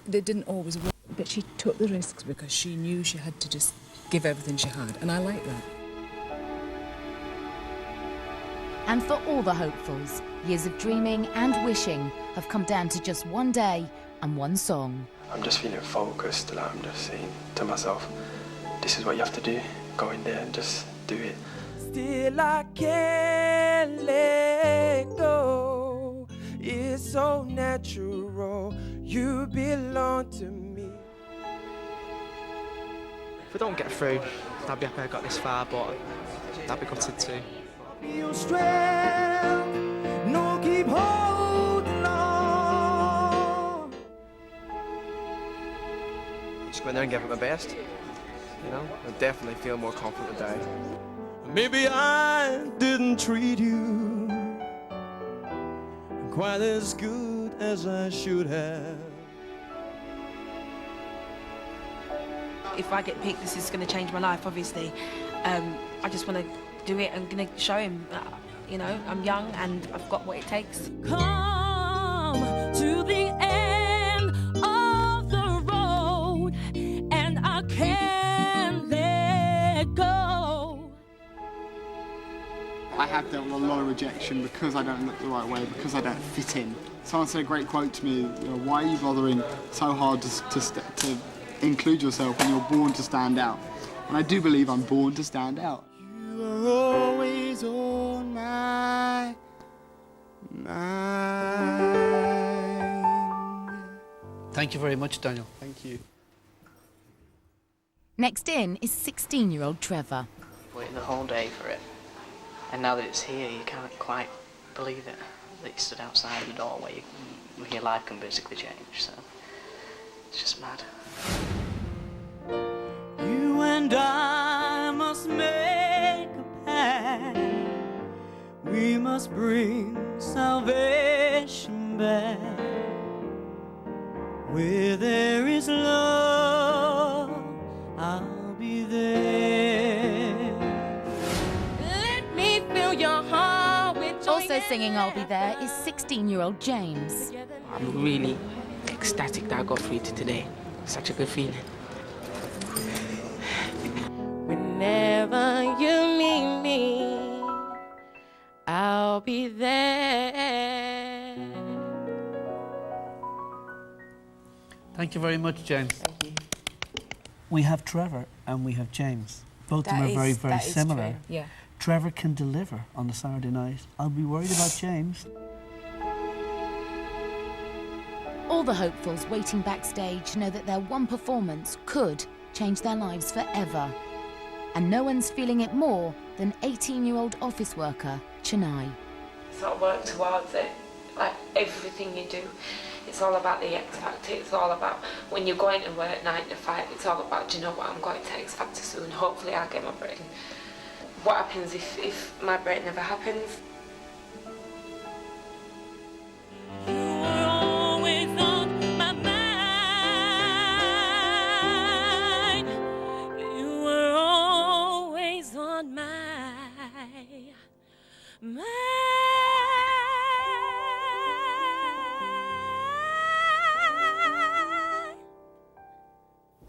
They didn't always work, but she took the risks because she knew she had to just give everything she had, and I like that. And for all the hopefuls, years of dreaming and wishing have come down to just one day and one song. I'm just feeling focused, and I'm just saying to myself, this is what you have to do. Go in there and just do it. Still I can't let go. It's so natural. You belong to me. If we don't get through, I'd be happy I got this far, but I'd be gutted too. Your strength, no, keep holding on. Just go in there and give it my best. You know, I definitely feel more confident today. Maybe I didn't treat you quite as good as I should have. If I get picked, this is going to change my life, obviously. I just want to do it. I'm going to show him, you know, I'm young and I've got what it takes. Come to the end of the road and I can't let go. I have dealt with a lot of rejection because I don't look the right way, because I don't fit in. Someone said a great quote to me, you know, why are you bothering so hard to include yourself when you're born to stand out? And I do believe I'm born to stand out. You are always on my mind. Thank you very much, Daniel. Thank you. Next in is 16-year-old Trevor. Waiting the whole day for it. And now that it's here, you can't quite believe it. That you stood outside the door where your life can basically change, so it's just mad. You and I must make a pact. We must bring salvation back. Where there is love, I'll be there. Let me fill your heart with joy. Also singing I'll Be There is 16-year-old James. I'm really ecstatic that I got through to today. Such a good feeling. Whenever you need me, I'll be there. Thank you very much, James. Thank you. We have Trevor and we have James. Both of them are very, very similar. True. Yeah. Trevor can deliver on the Saturday night. I'll be worried about James. All the hopefuls waiting backstage know that their one performance could change their lives forever. And no one's feeling it more than 18-year-old office worker Chennai. Sort of work towards it, like everything you do. It's all about the X Factor, it's all about when you're going to work 9 to 5, it's all about, do you know what, I'm going to X Factor soon, hopefully I'll get my brain. What happens if my brain never happens? You were always on my mind. You were always on my mind.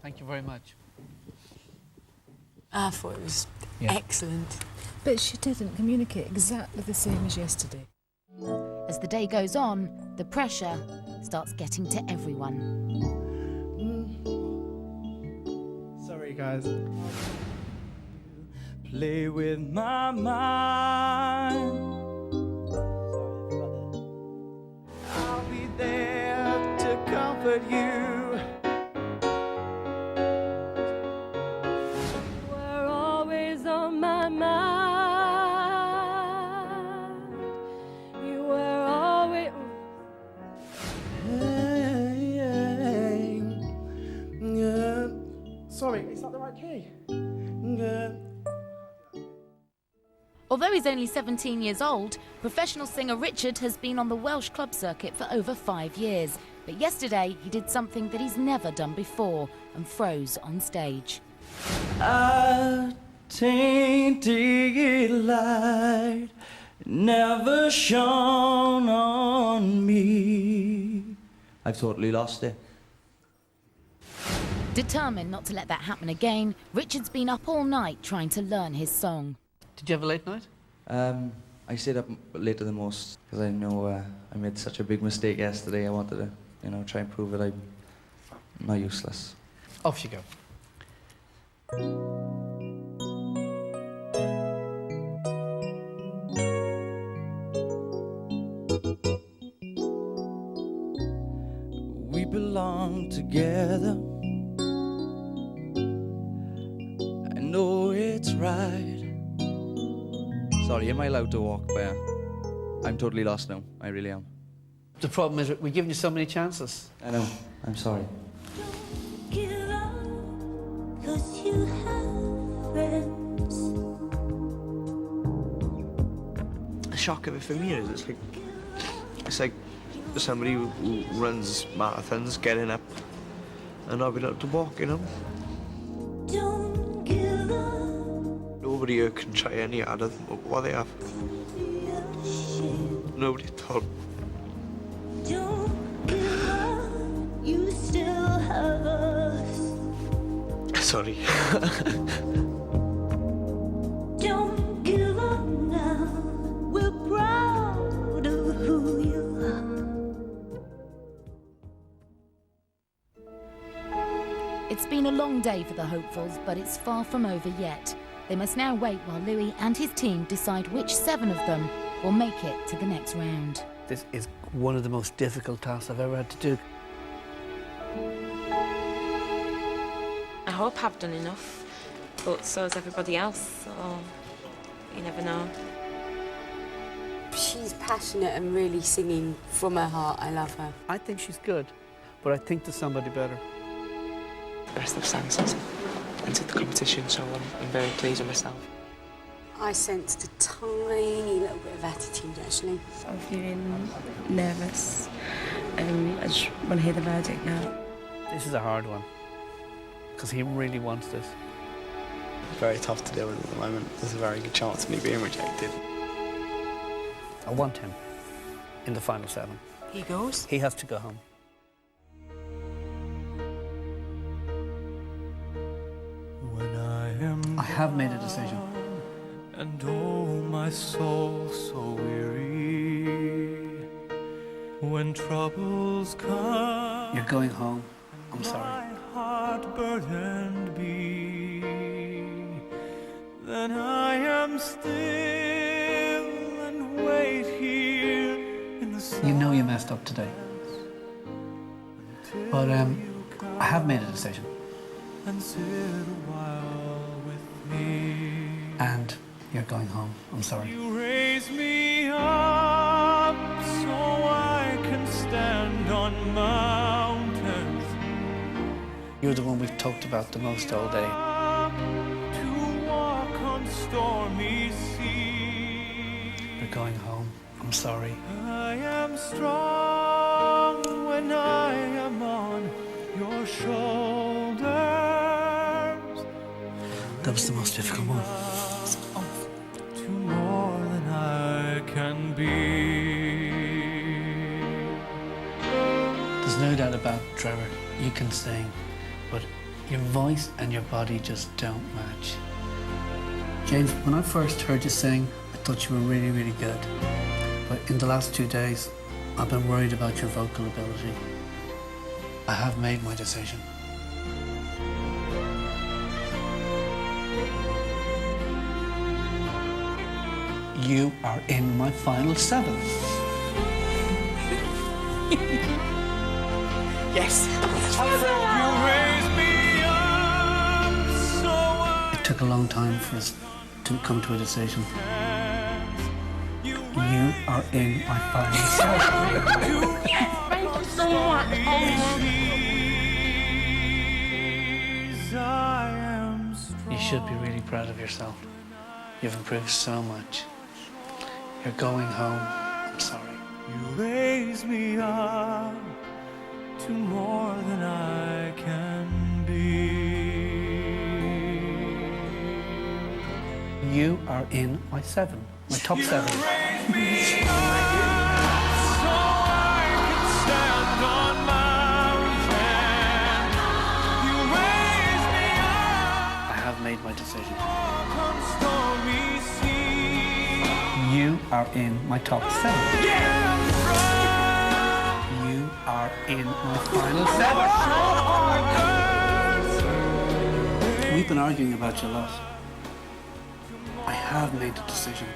Thank you very much. I thought it was excellent. But she didn't communicate exactly the same as yesterday. As the day goes on, the pressure starts getting to everyone. Sorry, guys. Play with my mind. I'll be there to comfort you. Sorry, it's not the right key. Although he's only 17 years old, professional singer Richard has been on the Welsh club circuit for over 5 years. But yesterday, he did something that he's never done before and froze on stage. A tainted light never shone on me. I've totally lost it. Determined not to let that happen again, Richard's been up all night trying to learn his song. Did you have a late night? I stayed up later than most because I know I made such a big mistake yesterday. I wanted to, you know, try and prove that I'm not useless. Off you go. We belong together. I know it's right. Sorry, am I allowed to walk by? I'm totally lost now. I really am. The problem is we're giving you so many chances. I know. I'm sorry. Give up, 'cause you have friends. The shock of it for me is it's like somebody who runs marathons getting up and not being able to walk, you know? Don't give up. Nobody here can try any harder than what they have. Nobody at all. Don't give up. You still have us. Sorry. Don't give up now. We're proud of who you are. It's been a long day for the hopefuls, but it's far from over yet. They must now wait while Louis and his team decide which 7 of them will make it to the next round. This is one of the most difficult tasks I've ever had to do. I hope I've done enough, but so has everybody else, so you never know. She's passionate and really singing from her heart. I love her. I think she's good, but I think there's somebody better. The rest of Sam's entered the competition, so I'm very pleased with myself. I sensed a tiny little bit of attitude, actually. I'm feeling nervous. I just want to hear the verdict now. This is a hard one, because he really wants this. Very tough to deal with at the moment. There's a very good chance of me being rejected. I want him in the final 7. He goes? He has to go home. I have made a decision. And oh, my soul so weary. When troubles come, You're going home. I'm sorry. my heart burdened be. Then I am still and wait here in the sun. You know you messed up today. But I have made a decision. And sit a while with me. And you're going home. I'm sorry. You raise me up so I can stand on mountains. You're the one we've talked about the most all day. To walk on stormy seas. You're going home. I'm sorry. I am strong when I am on your shoulders. That was the most difficult one. To more than I can be. There's no doubt about Trevor. You can sing, but your voice and your body just don't match. James, when I first heard you sing, I thought you were really, really good. But in the last 2 days, I've been worried about your vocal ability. I have made my decision. You are in my final 7. Yes! It took a long time for us to come to a decision. You are in my final 7. Thank you so much. You should be really proud of yourself. You've improved so much. You're going home. I'm sorry. You raise me up to more than I can be. You are in my 7, my top 7. Stand on mountains. You my decision. You are in my top 7. You are in my final 7. We've been arguing about you a lot. I have made a decision.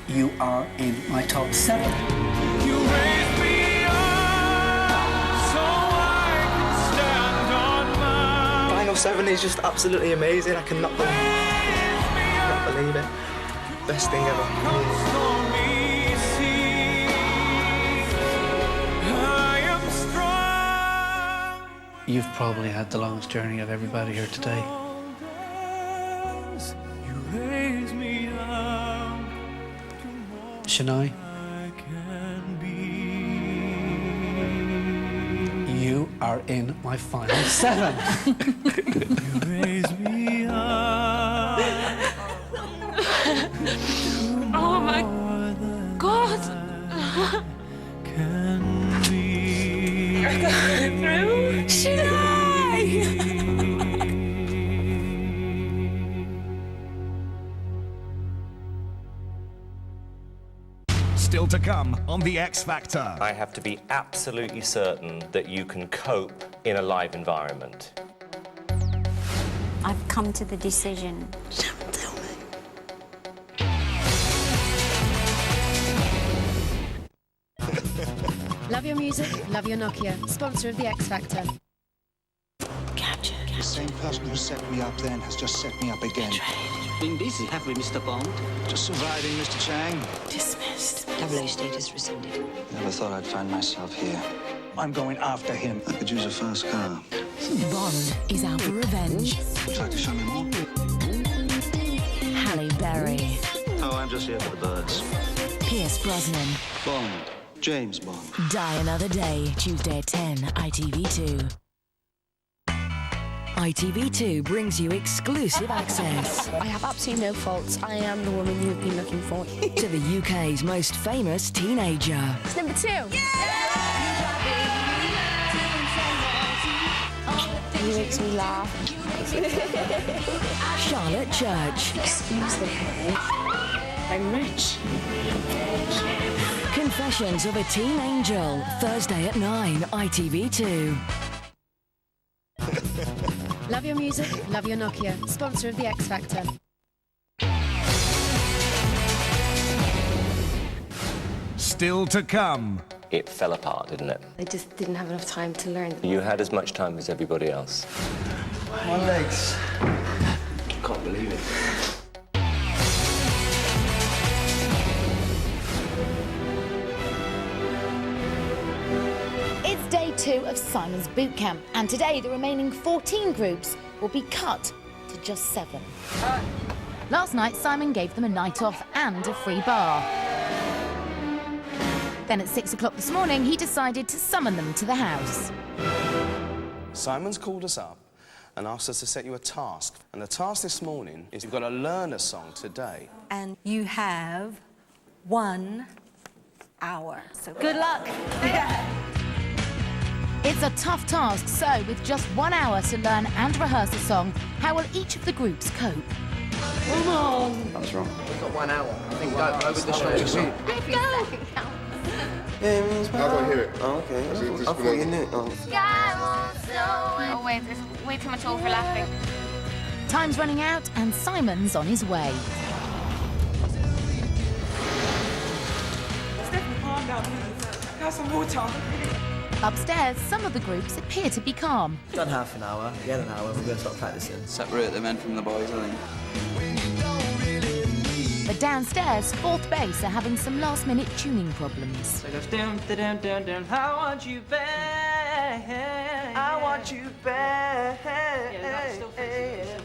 You are in my top 7. You raised me up so I can stand on my... Final 7 is just absolutely amazing. I cannot believe it. Best thing ever. You've probably had the longest journey of everybody here today. Shania, you are in my final 7. You raise me up. Oh my God! You're going through? Still to come on The X Factor. I have to be absolutely certain that you can cope in a live environment. I've come to the decision. Love your music, love your Nokia. Sponsor of The X Factor. Capture. The same person who set me up then has just set me up again. Been busy, have we, Mr. Bond? Just surviving, Mr. Chang. Dismissed. Double status rescinded. Never thought I'd find myself here. I'm going after him. I could use a fast car. Bond is out for revenge. Would you like to show me more? Halle Berry. Oh, I'm just here for the birds. Pierce Brosnan. Bond. James Bond. Die Another Day, Tuesday at 10, ITV2. ITV2 brings you exclusive access. I have absolutely no faults. I am the woman you've been looking for. To the UK's most famous teenager. It's number 2. He makes me laugh. Charlotte Church. Excuse the hair. I'm rich. Confessions of a Teen Angel, Thursday at 9, ITV2. Love your music, love your Nokia. Sponsor of The X Factor. Still to come. It fell apart, didn't it? I just didn't have enough time to learn. You had as much time as everybody else. My legs. Can't believe it. It's day 2 of Simon's boot camp, and today the remaining 14 groups will be cut to just 7. Last night, Simon gave them a night off and a free bar. Then at 6 o'clock this morning, he decided to summon them to the house. Simon's called us up and asked us to set you a task. And the task this morning is you've got to learn a song today. And you have 1 hour. So Good luck. It's a tough task, so with just 1 hour to learn and rehearse a song, how will each of the groups cope? Come on. That's wrong. We've got 1 hour. I think go with the shortest song. Let's go. I've got to hear it. Oh, okay. I thought you knew it. Oh. Oh wait, there's way too much overlapping. Time's running out and Simon's on his way. Stephanie, calm down. Have some water. Upstairs, some of the groups appear to be calm. Done half an hour. We had an hour. We're going to start practicing. Separate the men from the boys, I think. But downstairs, 4th base are having some last-minute tuning problems. So it goes down, down, down, down. I want you back. I want you back. Yeah, that's still fixing.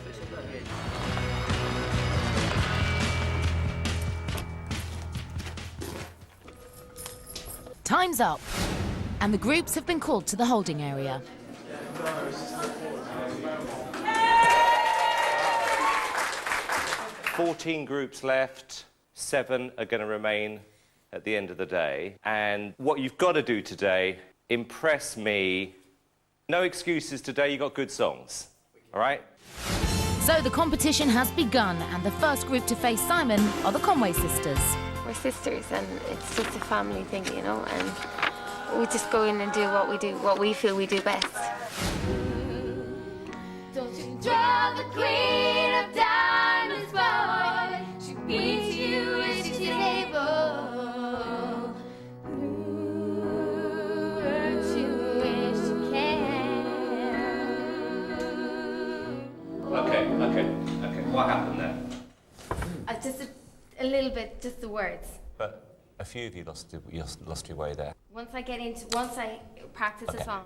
Time's up, and the groups have been called to the holding area. 14 groups left, 7 are going to remain at the end of the day. And what you've got to do today, impress me. No excuses today, you got good songs, all right? So the competition has begun, and the first group to face Simon are the Conway sisters. We're sisters, and it's just a family thing, you know, and we just go in and do what we do, what we feel we do best. Don't you draw the queen of diamonds, boy. She beats you when she's able. Hurt you when she can. Okay. What happened there? Just a little bit, just the words. But a few of you lost your way there. Once I practice a song.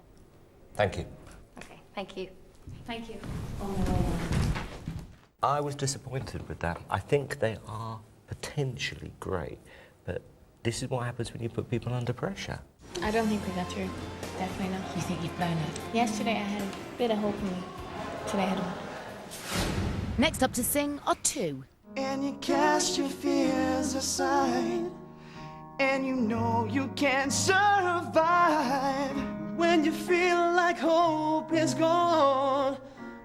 Thank you. Okay, thank you. Thank you. I was disappointed with that. I think they are potentially great, but this is what happens when you put people under pressure. I don't think we got through. Definitely not. You think you've blown it? Yesterday I had a bit of hope in me. Today I don't. Next up to sing are two. And you cast your fears aside, and you know you can't survive. When you feel like hope is gone,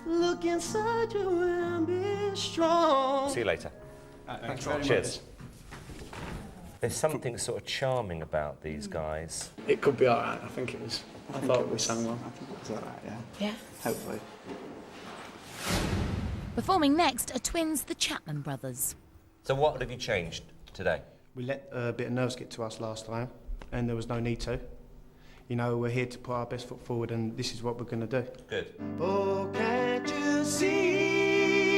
look inside you and be strong. See you later. Thanks very Cheers. There's something sort of charming about these guys. It could be alright, I think it was. I thought we sang well. I think it was alright, yeah. Yeah. Hopefully. Performing next are twins, the Chapman brothers. So what have you changed today? We let a bit of nerves get to us last time, and there was no need to. You know, we're here to put our best foot forward, and this is what we're going to do. Good. Oh, can't you see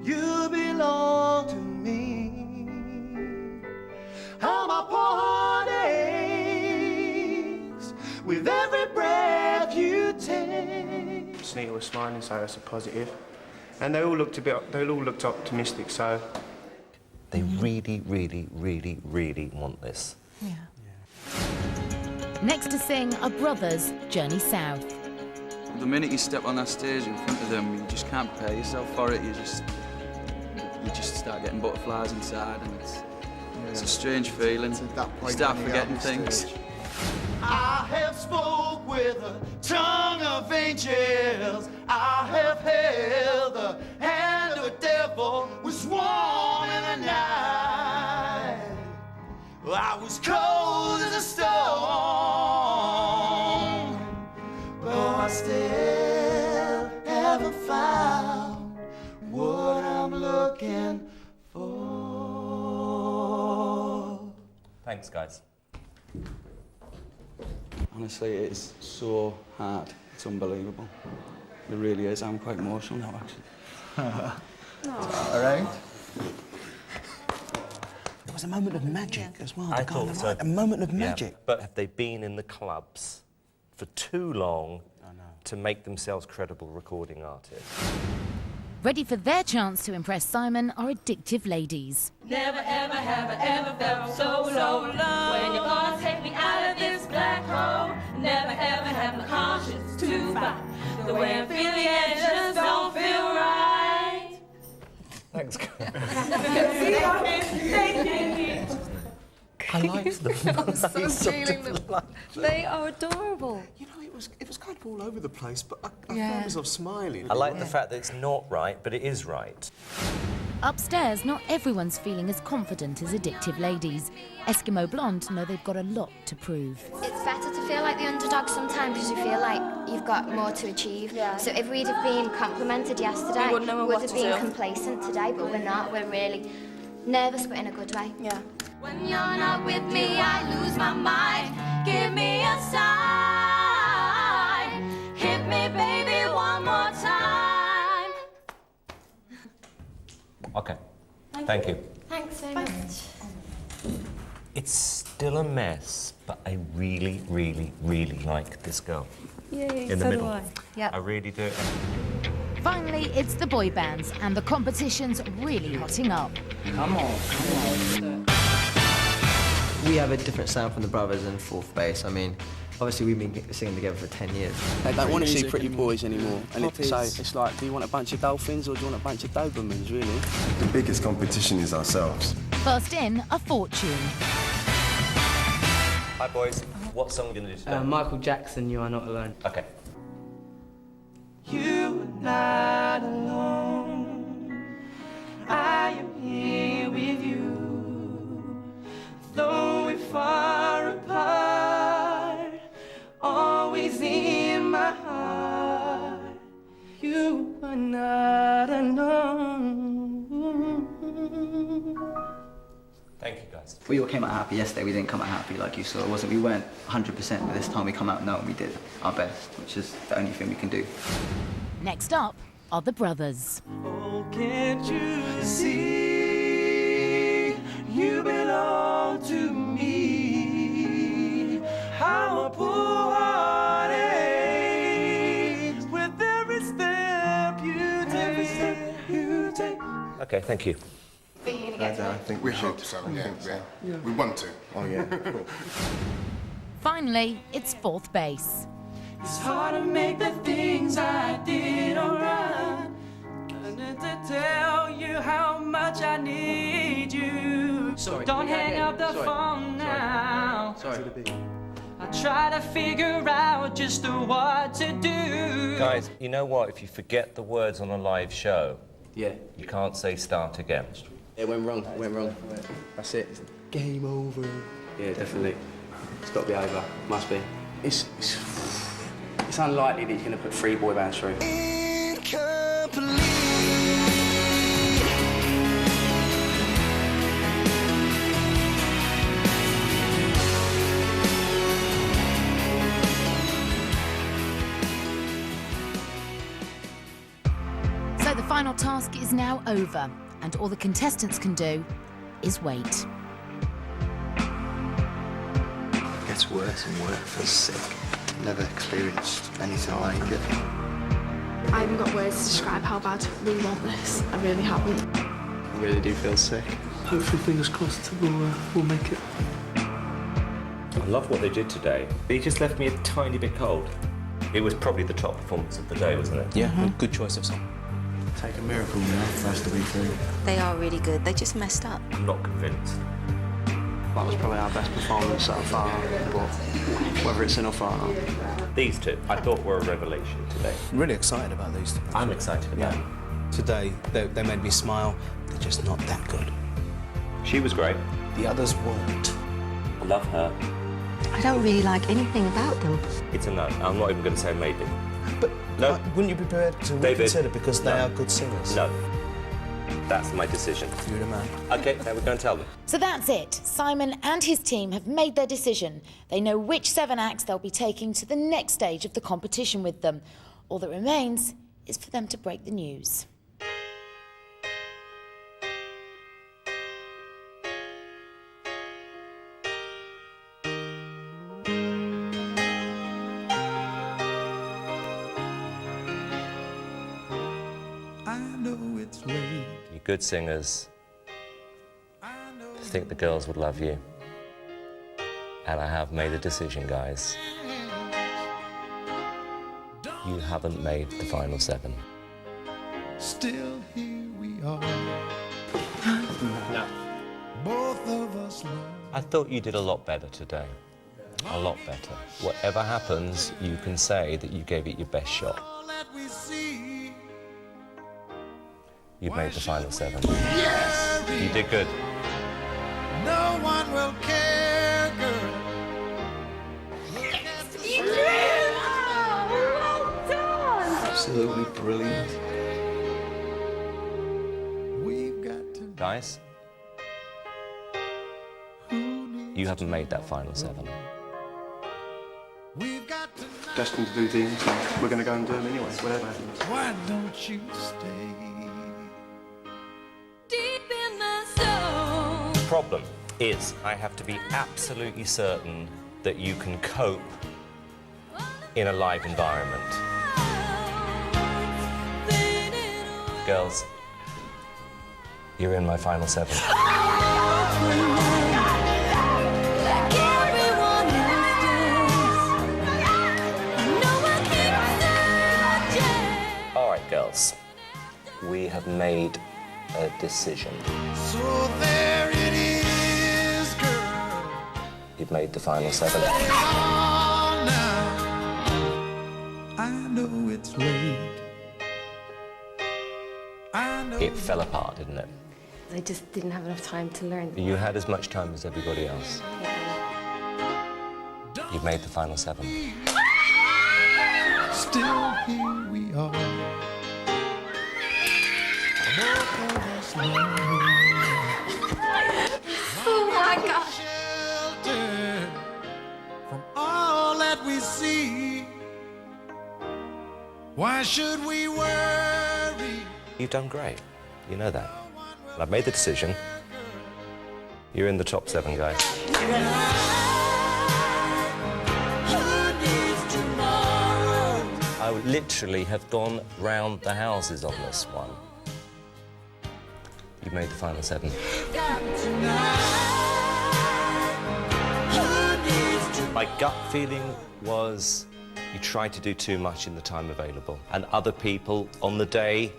you belong to me? How my heart aches with every breath you take. Sunita was smiling, so that's a positive. And they all looked optimistic, so... They really, really, really, really want this. Yeah. Next to sing are brothers, Journey South. The minute you step on that stage in front of them, you just can't prepare yourself for it. You just start getting butterflies inside, and it's a strange feeling. You start forgetting things. I have spoke with the tongue of angels. I have held the hand of a devil. Was warm in the night. I was cold as a stone. Though I still haven't found what I'm looking for. Thanks, guys. Honestly, it's so hard. It's unbelievable. It really is. I'm quite emotional now, actually. All right. There was a moment of magic as well. I thought so. A moment of magic. Yeah, but have they been in the clubs for too long to make themselves credible recording artists? Ready for their chance to impress Simon are Addictive Ladies. Never ever have I ever felt so low. When you're gonna take me out of this black hole. Never ever have my conscience to fight. The way I'm feeling, it just don't feel right. Thanks, I like them. I'm so feeling them. They are adorable. You know, it was kind of all over the place, but I found myself smiling. I like the fact that it's not right, but it is right. Upstairs, not everyone's feeling as confident as Addictive Ladies. Eskimo Blonde know they've got a lot to prove. It's better to feel like the underdog sometimes because you feel like you've got more to achieve. Yeah. So if we'd have been complimented yesterday, we would have been complacent today, but we're not. We're really nervous, but in a good way. Yeah. When you're not with me, I lose my mind. Give me a sign. Hit me, baby, one more time. Okay. Thank you. Thanks very much. It's still a mess, but I really, really, really like this girl. Yay, in the middle. Yep. I really do. Finally, it's the boy bands, and the competition's really hotting up. Come on. We have a different sound from the brothers in fourth bass. I mean, obviously we've been singing together for 10 years. They don't want to see pretty boys anymore. And it's like, do you want a bunch of dolphins or do you want a bunch of Dobermans, really? The biggest competition is ourselves. First in, A Fortune. Hi, boys. What song are we going to do today? Michael Jackson, You Are Not Alone. Okay. You are not alone. Thank you, guys. We all came out happy yesterday. We didn't come out happy like you saw. It wasn't. We weren't 100%, but this time we come out knowing we did our best, which is the only thing we can do. Next up are the brothers. Oh, can't you see you belong to me? How a poor heart aches with every step you take. Okay, thank you. But you're gonna get to I think we hope so. Yeah. We want to. Oh yeah. Finally, it's fourth base. It's hard to make the things I did alright. And to tell you how much I need you. So don't hang up the phone now. Sorry. I try to figure out just what to do. Guys, you know what? If you forget the words on a live show, Yeah. you can't say start again. It went wrong. It went wrong. That's it. Game over. Yeah, definitely. It's got to be over. Must be. It's unlikely that you're going to put 3 boy bands through. So the final task is now over, and all the contestants can do is wait. It gets worse and worse. I feel sick. Never experienced anything like it. I haven't got words to describe how bad we want this. I really haven't. I really do feel sick. Hopefully, fingers crossed, we'll make it. I love what they did today. They just left me a tiny bit cold. It was probably the top performance of the day, wasn't it? Yeah, good choice of song. Take a miracle now for us to be through. They are really good. They just messed up. I'm not convinced. That was probably our best performance so far, but whether it's enough or not. These two, I thought were a revelation today. I'm really excited about these two. I'm excited about them. Today, they made me smile. They're just not that good. She was great. The others weren't. I love her. I don't really like anything about them. It's a no. I'm not even going to say maybe. But no. Wouldn't you be prepared to David, reconsider because they are good singers? No. That's my decision. You're the man. Okay, now we're going to tell them. So that's it. Simon and his team have made their decision. They know which 7 acts they'll be taking to the next stage of the competition with them. All that remains is for them to break the news. I know it's late. You're good singers. I think the girls would love you. And I have made a decision, guys. You haven't made the final 7. Still here we are. No. Both of us love. I thought you did a lot better today. A lot better. Whatever happens, you can say that you gave it your best shot. You made the final 7. Yes! You did good. No one will care, girl. You did! Oh, well done! Absolutely brilliant. We've got to. Guys, you haven't made that final 7. We've got to. Destined to do these, and we're going to go and do them anyway, whatever happens. Why don't you stay? The problem is I have to be absolutely certain that you can cope in a live environment. Girls, you're in my final 7. All right, girls, we have made a decision. So there it is, girl. You've made the final 7. Oh, now. I know it's late. I know. It fell apart, didn't it? I just didn't have enough time to learn. You had as much time as everybody else. You've made the final 7. Still here we are. Both of us lonely. So Why should we worry? You've done great. You know that. And I've made the decision. You're in the top 7, guys. I would literally have gone round the houses on this one. You've made the final 7. My gut feeling was you tried to do too much in the time available, and other people on the day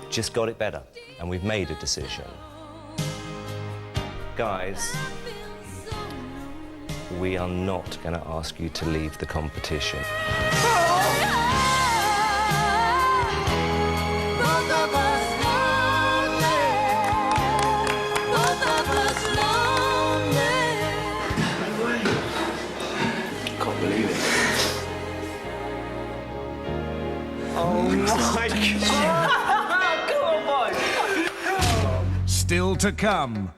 just got it better, and we've made a decision. Guys, we are not going to ask you to leave the competition. Can't believe it. Oh my God! Come on, boy! Still to come.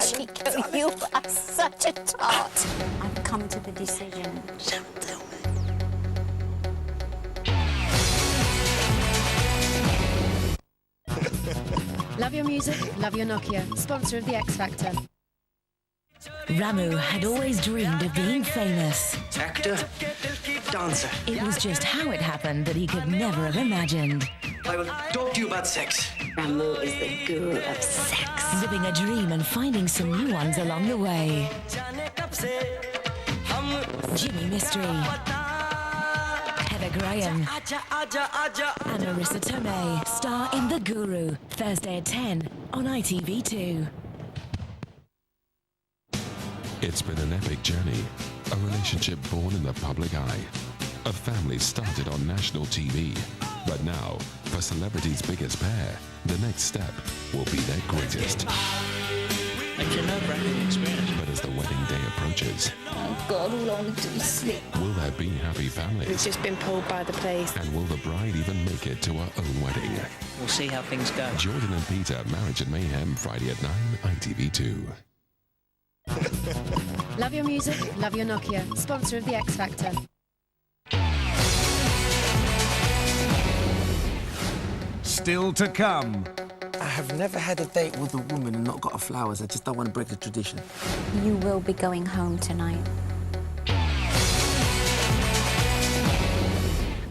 Chico, you are such a tart. I've come to the decision. Don't tell me. Love your music, love your Nokia. Sponsor of the X Factor. Ramu had always dreamed of being famous. Actor, dancer. It was just how it happened that he could never have imagined. I will talk to you about sex. Ramu is the guru of sex. Living a dream and finding some new ones along the way. Jimmy Mystery, Heather Graham, and Marissa Tomei star in The Guru, Thursday at 10 on ITV2. It's been an epic journey, a relationship born in the public eye, a family started on national TV. But now, for celebrity's biggest pair, the next step will be their greatest. It's a nerve-wracking experience. But as the wedding day approaches, Oh God, all I want to do is sleep. will there be happy families? We've just been pulled by the police. And will the bride even make it to her own wedding? We'll see how things go. Jordan and Peter, Marriage and Mayhem, Friday at 9, ITV2. Love your music, love your Nokia. Sponsor of the X Factor. Still to come. I have never had a date with a woman and not got her flowers. I just don't want to break the tradition. You will be going home tonight.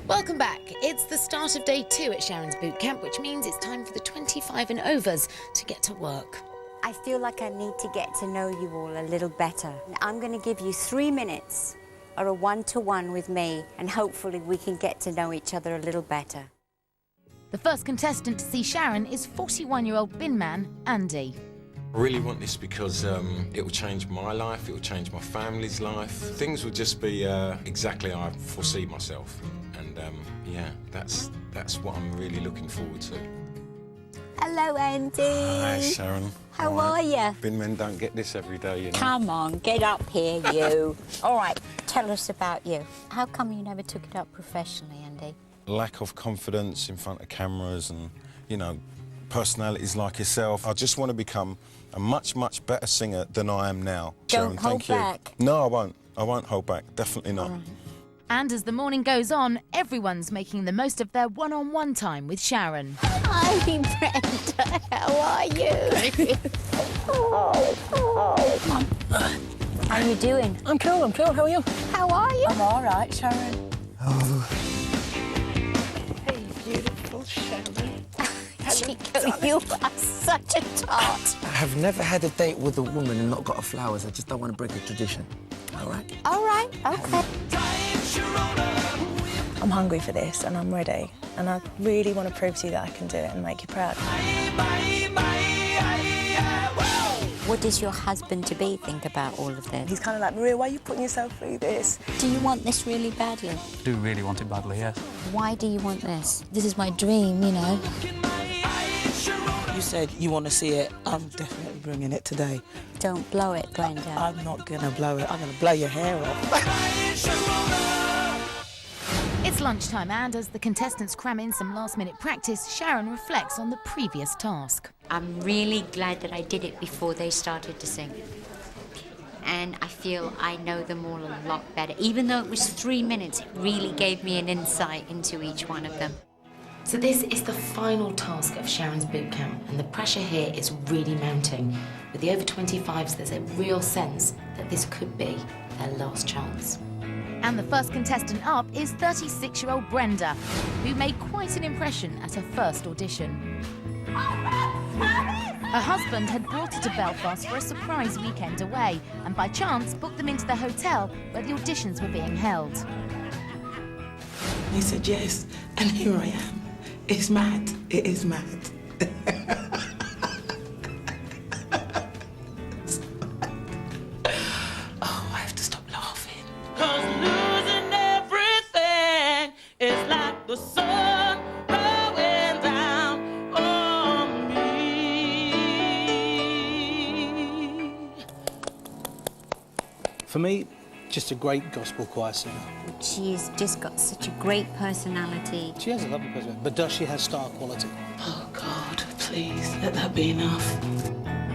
Welcome back. It's the start of day 2 at Sharon's boot camp, which means it's time for the 25 and overs to get to work. I feel like I need to get to know you all a little better. I'm going to give you 3 minutes or a one-to-one with me, and hopefully we can get to know each other a little better. The first contestant to see Sharon is 41-year-old bin man, Andy. I really want this because it will change my life, it will change my family's life. Things will just be exactly how I foresee myself. And yeah, that's what I'm really looking forward to. Hello, Andy. Hi, Sharon. How are you? Bin men don't get this every day, you know. Come on, get up here, you. All right, tell us about you. How come you never took it up professionally, Andy? Lack of confidence in front of cameras and, you know, personalities like yourself. I just want to become a much, much better singer than I am now. Don't Sharon, hold thank you. back. No, I won't. I won't hold back. Definitely not. And as the morning goes on, everyone's making the most of their one-on-one time with Sharon. Hi, Brenda. How are you? How are you doing? I'm cool, How are you? How are you? I'm all right, Sharon. Oh. Hey, beautiful Sharon. Chico, you are such a tart. I have never had a date with a woman and not got her flowers. I just don't want to break the tradition. All right? All right, okay. I'm hungry for this and I'm ready. And I really want to prove to you that I can do it and make you proud. What does your husband-to-be think about all of this? He's kind of like, Maria, why are you putting yourself through this? Do you want this really badly? I do really want it badly, yes. Why do you want this? This is my dream, you know. You said you want to see it. I'm definitely bringing it today. Don't blow it, Brenda. I'm not going to blow it. I'm going to blow your hair off. It's lunchtime, and as the contestants cram in some last-minute practice, Sharon reflects on the previous task. I'm really glad that I did it before they started to sing. and I feel I know them all a lot better. Even though it was 3 minutes, it really gave me an insight into each one of them. So this is the final task of Sharon's boot camp, and the pressure here is really mounting. With the over 25s, there's a real sense that this could be their last chance. And the first contestant up is 36-year-old Brenda, who made quite an impression at her first audition. Her husband had brought her to Belfast for a surprise weekend away, and by chance booked them into the hotel where the auditions were being held. He said yes, and here I am. It's mad. It is mad. Oh, I have to stop laughing. 'Cause losing everything is like the sun going down on me. For me, just a great gospel choir singer. She's just got such a great personality. She has a lovely personality, but does she have star quality? Oh, God, please, let that be enough.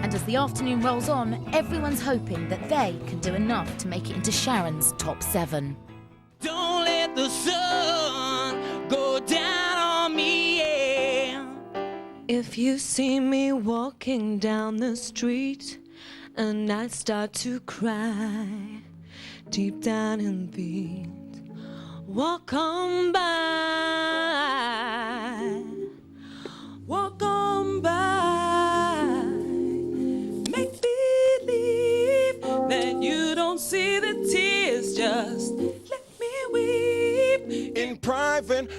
And as the afternoon rolls on, everyone's hoping that they can do enough to make it into Sharon's top 7. Don't let the sun go down on me, yeah. If you see me walking down the street and I start to cry, deep down in thee, walk on by, walk on by. Make believe that you don't see the tears, just let me weep in private.